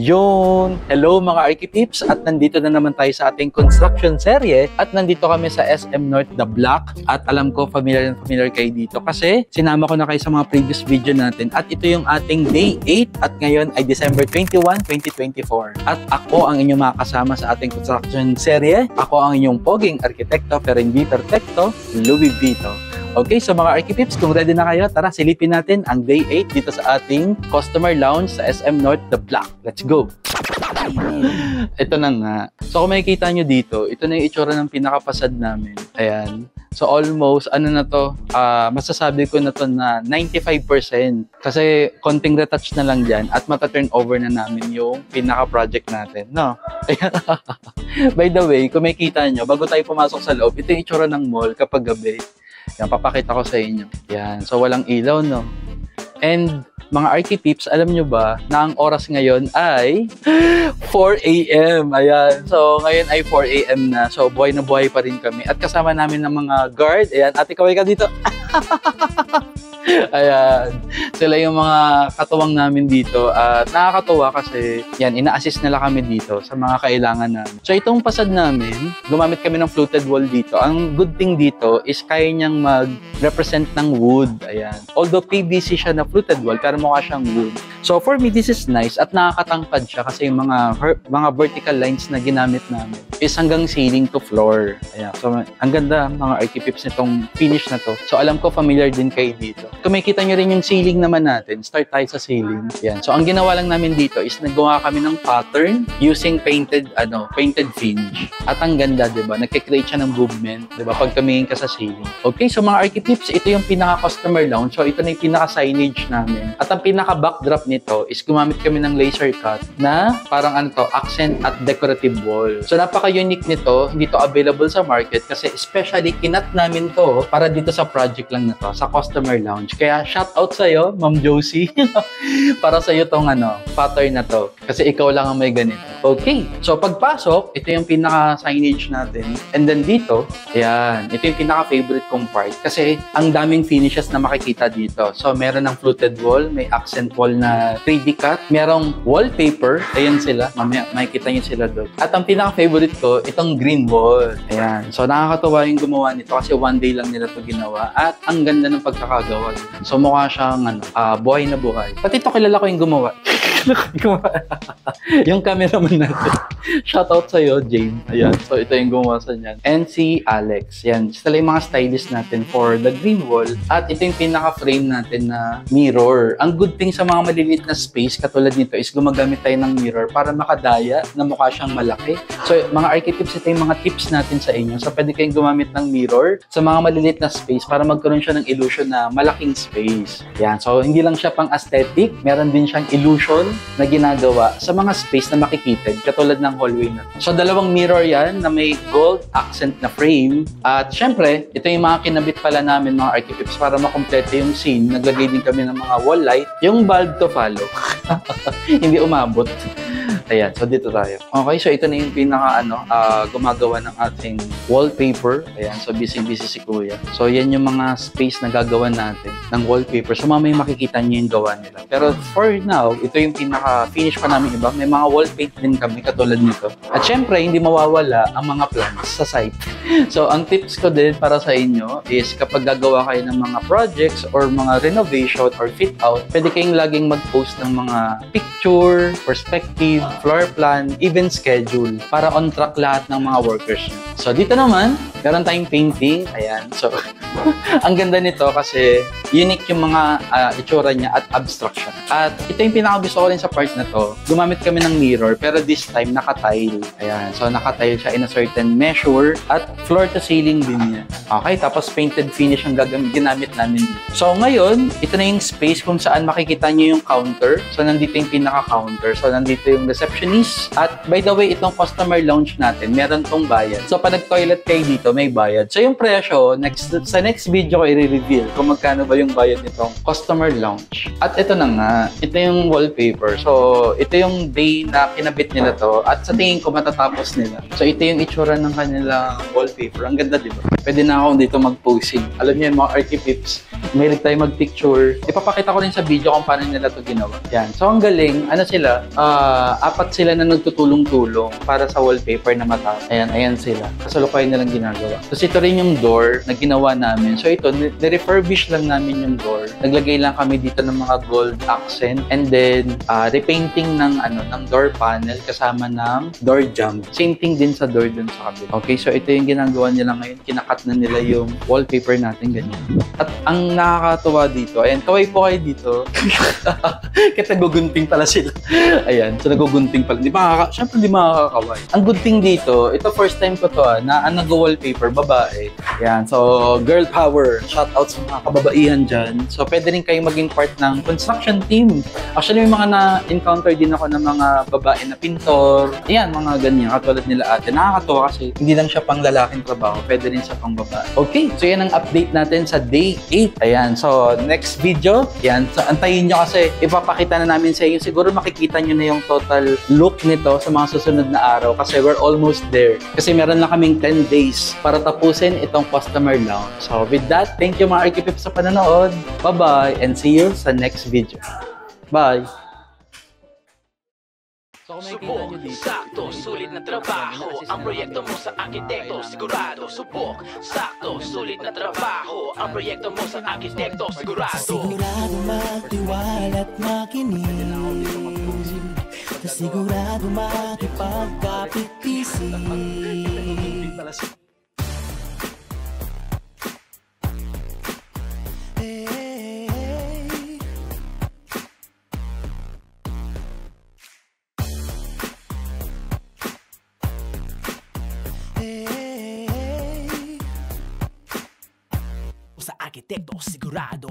Yun! Hello mga Archipeeps! At nandito na naman tayo sa ating construction serye at nandito kami sa SM North The Block at alam ko familiar kayo dito kasi sinama ko na kayo sa mga previous video natin at ito yung ating Day 8 at ngayon ay December 21, 2024. At ako ang inyong makakasama sa ating construction serye. Ako ang inyong poging arkitekto pero hindi perfecto, Louie Vito. Okay, so mga Archipeeps, kung ready na kayo, tara silipin natin ang Day 8 dito sa ating customer lounge sa SM North The Block. Let's go! Ito na nga. So kung makikita nyo dito, ito na yung itsura ng pinakapasad namin. Ayan. So almost, ano na to, masasabi ko na to na 95%. Kasi konting retouch na lang dyan at mata-turn over na namin yung pinaka-project natin. No? By the way, kung makikita nyo, bago tayo pumasok sa loob, ito yung itsura ng mall kapag gabi. Yan, papakita ko sa inyo. Yan. So, walang ilaw, no? And, mga Archipeeps, alam nyo ba na ang oras ngayon ay 4 a.m. Ayan. So, ngayon ay 4 a.m. na. So, buhay na buhay pa rin kami. At kasama namin ng mga guard. Ayan. Ate, kaway ka dito. Ayan. Sila yung mga katuwang namin dito. At nakakatuwa kasi, yan, ina-assist nila kami dito sa mga kailangan namin. So, itong pasad namin, gumamit kami ng fluted wall dito. Ang good thing dito is kaya niyang mag-represent ng wood. Ayan. Although PVC siya na fluted wall, pero mukha siyang wood. So, for me, this is nice at nakakatangkad siya kasi yung mga vertical lines na ginamit namin is hanggang ceiling to floor. Ayan. So, ang ganda mga Archipeeps nitong finish na to. So, alam ko familiar din kayo dito. Kung makikita nyo rin yung ceiling naman natin, start tayo sa ceiling. Yan. So, ang ginawa lang namin dito is nagawa kami ng pattern using painted finish. At ang ganda, di ba? Nagkikreate siya ng movement, di ba? Pag tumingin ka sa ceiling. Okay, so mga Archipeeps, ito yung pinaka-customer lounge. So, ito na yung pinaka-signage namin. At ang pinaka-backdrop nito is gumamit kami ng laser cut na parang accent at decorative wall. So, napaka-unique nito. Hindi to available sa market kasi especially kinat namin to para dito sa project lang na to, sa customer lounge. Kaya shout out sa'yo, Ma'am Josie, para sa'yo tong pattern na to. Kasi ikaw lang ang may ganito. Okay, so pagpasok, ito yung pinaka-signage natin. And then dito, ayan, ito yung pinaka-favorite kong part. Kasi ang daming finishes na makikita dito. So meron ng fluted wall, may accent wall na 3D cut, merong wallpaper, ayan sila, mamaya makikita nyo sila doon. At ang pinaka-favorite ko, itong green wall. Ayan, so nakakatuwa yung gumawa nito kasi one day lang nila to ginawa. At ang ganda ng pagkakagawa. So mukha siyang buhay na buhay. Pati ito kilala ko yung gumawa. Yung cameraman natin. Shoutout sa'yo, James. Ayan. So ito yung gumawa sa niyan. And si Alex. Yan. Sila yung mga stylist natin for the green wall. At ito yung pinaka-frame natin na mirror. Ang good thing sa mga maliliit na space katulad nito is gumagamit tayo ng mirror para makadaya na mukha siyang malaki. So mga Archipeeps, ito yung mga tips natin sa inyo. So pwede kayong gumamit ng mirror sa mga maliliit na space para magkaroon siya ng illusion na malaking space. Yan. So hindi lang siya pang aesthetic, meron din siyang illusion na ginagawa sa mga space na makikitid katulad ng hallway na. So dalawang mirror yan na may gold accent na frame. At syempre, ito yung mga kinabit pala namin mga Archipeeps para makompleto yung scene. Naglagay din kami ng mga wall light. Yung bulb to follow. Hindi umabot. Ayan, so dito tayo. Okay, so ito na yung pinaka gumagawa ng ating wallpaper. Ayan, so busy-busy si Kuya. So yan yung mga space na gagawa natin ng wallpaper. So mamaya makikita niyo yung gawa nila. Pero for now, ito yung pinaka-finish pa namin iba. May mga wall paint din kami katulad nito. At syempre, hindi mawawala ang mga plants sa site. So ang tips ko din para sa inyo is kapag gagawa kayo ng mga projects or mga renovation or fit out, pwede kayong laging mag-post ng mga picture, perspective, floor plan, even schedule para on track lahat ng mga workers nyo. So dito naman, meron tayong painting. Ayan. So ang ganda nito kasi unique yung mga itsura niya at abstraction. At ito yung pinakagusto ko rin sa part na to. Gumamit kami ng mirror pero this time naka-tile. Ayan. So naka-tile siya in a certain measure at floor to ceiling din niya. Okay. Tapos painted finish ang ginamit namin dito. So ngayon, ito na yung space kung saan makikita niyo yung counter. So nandito yung pinaka-counter. So nandito yung receptionist. At by the way, itong customer lounge natin, meron tong bayad. So pag nag-toilet kayo dito, may bayad. So yung presyo, sa next video ko i-reveal kung magkano ba yung bayad nitong customer lounge. At ito na nga, ito yung wallpaper. So ito yung day na kinabit nila to. At sa tingin ko matatapos nila. So ito yung itsura ng kanilang wallpaper. Ang ganda, di ba? Pwede na ako dito mag-posing. Alam niyo mga Archipeeps, Mahilig tayo mag-picture. Ipapakita ko rin sa video kung paano nila to ginawa. Yan. So, ang galing, ano sila, apat sila na nagtutulong-tulong para sa wallpaper na matapos. Ayan, ayan sila. Kasalukuyan nilang ginagawa. Tapos ito rin yung door na ginawa namin. So, ito, nirefurbish lang namin yung door. Naglagay lang kami dito ng mga gold accent and then, repainting ng, ng door panel kasama ng door jamb. Same thing din sa door dun sa kabila. Okay, so ito yung ginagawa nila ngayon. Kinakat na nila yung wallpaper natin ganyan. At ang nakakatuwa dito, ayan, kaway po kayo dito. Kasi nagugunting pala sila. Ayan, so nagugunting pala. Siyempre di makakakaway. Ang good thing dito, ito first time ko to na nag-wallpaper, babae. Ayan, so girl power. Shout out sa mga kababaihan dyan. So pwede rin kayong maging part ng construction team. Actually, may mga na-encounter din ako ng mga babae na pintor. Ayan, mga ganyan. Katulad nila ate. Nakakatuwa kasi hindi lang siya pang lalaking trabaho. Pwede rin siya pang babae. Okay, so yan ang update natin sa day 8. Ayan, so next video, yan. So antayin nyo kasi ipapakita na namin sa inyo. Siguro makikita nyo na yung total look nito sa mga susunod na araw kasi we're almost there. Kasi meron lang kaming 10 days para tapusin itong customer lounge. So with that, thank you mga Archipip sa panonood. Bye-bye and see you sa next video. Bye! So kung makikita nyo dito, sakto, sulit na trabaho. Ang proyekto mo sa arkitekto, sigurado. Subok, sakto, sulit na trabaho. Ang proyekto mo sa arkitekto, sigurado. Sigurado magtiwala at makinig. Sigurado makipagkapit-isip. Sa arkitekto, sigurado.